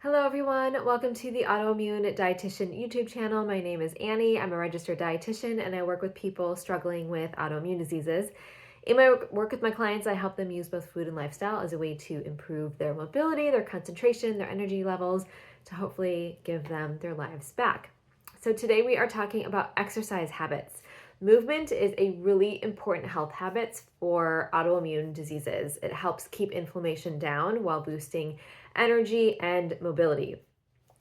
Hello everyone, welcome to the Autoimmune Dietitian YouTube channel. My name is Annie. I'm a registered dietitian and I work with people struggling with autoimmune diseases. In my work with my clients, I help them use both food and lifestyle as a way to improve their mobility, their concentration, their energy levels, to hopefully give them their lives back. So today we are talking about exercise habits. Movement is a really important health habit for autoimmune diseases. It helps keep inflammation down while boosting energy and mobility.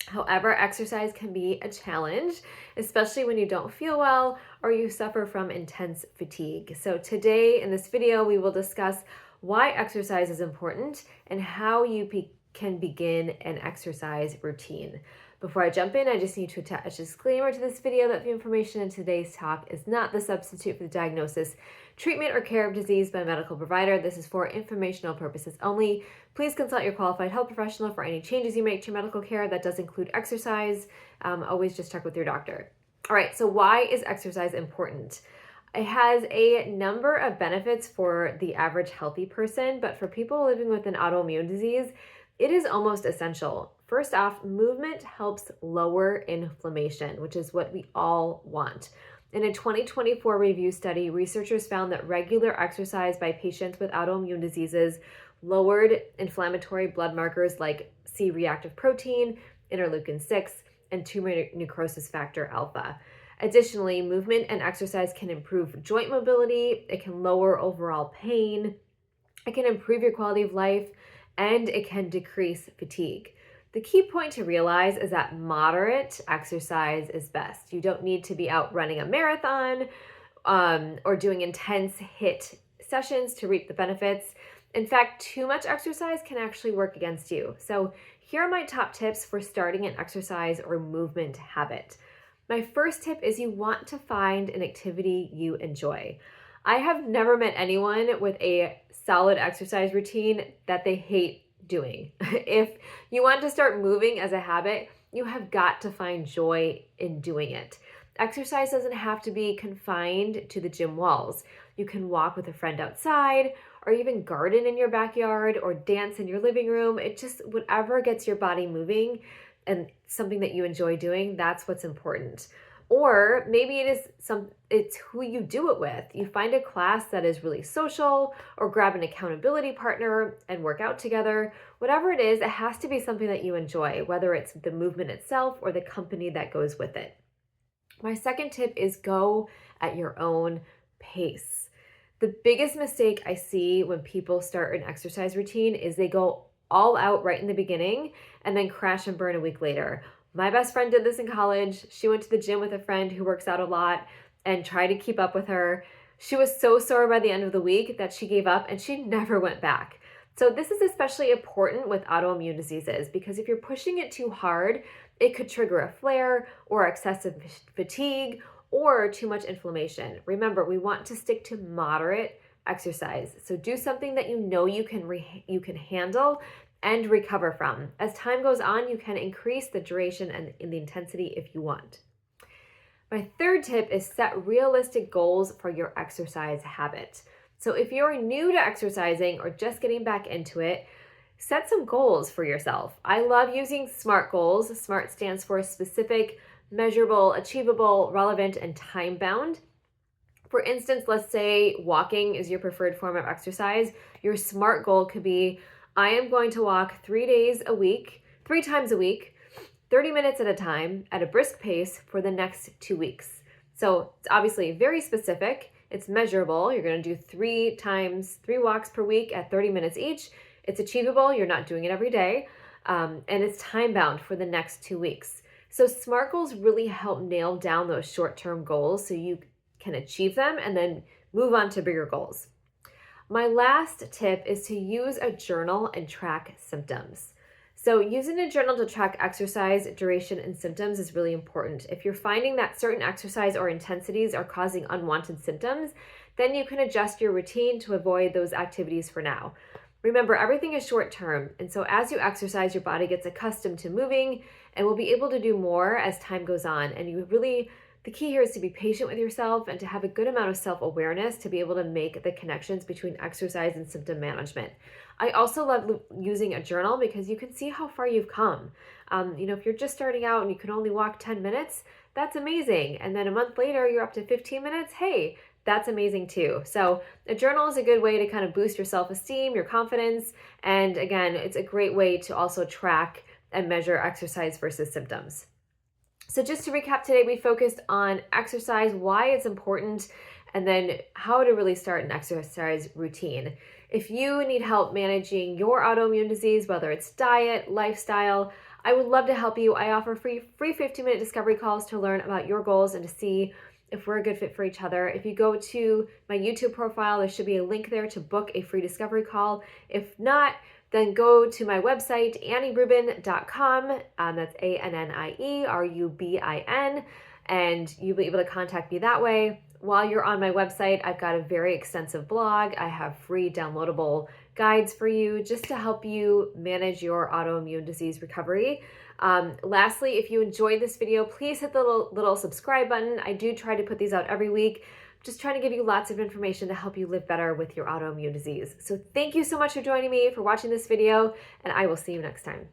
However, exercise can be a challenge, especially when you don't feel well or you suffer from intense fatigue. So today in this video, we will discuss why exercise is important and how you can begin an exercise routine. Before I jump in, I just need to attach a disclaimer to this video that the information in today's talk is not the substitute for the diagnosis, treatment, or care of disease by a medical provider. This is for informational purposes only. Please consult your qualified health professional for any changes you make to your medical care. That does include exercise. Always just check with your doctor. All right, so why is exercise important? It has a number of benefits for the average healthy person, but for people living with an autoimmune disease, it is almost essential. First off, movement helps lower inflammation, which is what we all want. In a 2024 review study, researchers found that regular exercise by patients with autoimmune diseases lowered inflammatory blood markers like C-reactive protein, interleukin-6, and tumor necrosis factor alpha. Additionally, movement and exercise can improve joint mobility, it can lower overall pain, it can improve your quality of life, and it can decrease fatigue. The key point to realize is that moderate exercise is best. You don't need to be out running a marathon or doing intense HIIT sessions to reap the benefits. In fact, too much exercise can actually work against you. So here are my top tips for starting an exercise or movement habit. My first tip is you want to find an activity you enjoy. I have never met anyone with a solid exercise routine that they hate doing. If you want to start moving as a habit, you have got to find joy in doing it. Exercise doesn't have to be confined to the gym walls. You can walk with a friend outside, or even garden in your backyard, or dance in your living room. It just, whatever gets your body moving and something that you enjoy doing, that's what's important. Or maybe it's who you do it with. You find a class that is really social, or grab an accountability partner and work out together. Whatever it is, it has to be something that you enjoy, whether it's the movement itself or the company that goes with it. My second tip is go at your own pace. The biggest mistake I see when people start an exercise routine is they go all out right in the beginning and then crash and burn a week later. My best friend did this in college. She went to the gym with a friend who works out a lot and tried to keep up with her. She was so sore by the end of the week that she gave up and she never went back. So this is especially important with autoimmune diseases because if you're pushing it too hard, it could trigger a flare or excessive fatigue or too much inflammation. Remember, we want to stick to moderate exercise. So do something that you know you can handle and recover from. As time goes on, you can increase the duration and the intensity if you want. My third tip is set realistic goals for your exercise habit. So if you're new to exercising or just getting back into it, set some goals for yourself. I love using SMART goals. SMART stands for specific, measurable, achievable, relevant, and time-bound. For instance, let's say walking is your preferred form of exercise. Your SMART goal could be, I am going to walk 3 times a week, 30 minutes at a time at a brisk pace for the next 2 weeks. So it's obviously very specific. It's measurable. You're going to do 3 walks per week at 30 minutes each. It's achievable. You're not doing it every day. And it's time bound for the next 2 weeks. So SMART goals really help nail down those short-term goals so you can achieve them and then move on to bigger goals. My last tip is to use a journal and track symptoms. So using a journal to track exercise, duration, and symptoms is really important. If you're finding that certain exercise or intensities are causing unwanted symptoms, then you can adjust your routine to avoid those activities for now. Remember, everything is short term, and so as you exercise, your body gets accustomed to moving and will be able to do more as time goes on, and you really The key here is to be patient with yourself and to have a good amount of self-awareness to be able to make the connections between exercise and symptom management. I also love using a journal because you can see how far you've come. If you're just starting out and you can only walk 10 minutes, that's amazing. And then a month later, you're up to 15 minutes. Hey, that's amazing too. So a journal is a good way to kind of boost your self-esteem, your confidence. And again, it's a great way to also track and measure exercise versus symptoms. So just to recap today, we focused on exercise, why it's important, and then how to really start an exercise routine. If you need help managing your autoimmune disease, whether it's diet, lifestyle, I would love to help you. I offer free 15-minute discovery calls to learn about your goals and to see if we're a good fit for each other. If you go to my YouTube profile, there should be a link there to book a free discovery call. If not, then go to my website, AnnieRubin.com. That's ANNIERUBIN, and you'll be able to contact me that way. While you're on my website, I've got a very extensive blog. I have free downloadable guides for you just to help you manage your autoimmune disease recovery. Lastly, if you enjoyed this video, please hit the little subscribe button. I do try to put these out every week. Just trying to give you lots of information to help you live better with your autoimmune disease. So thank you so much for joining me, for watching this video, and I will see you next time.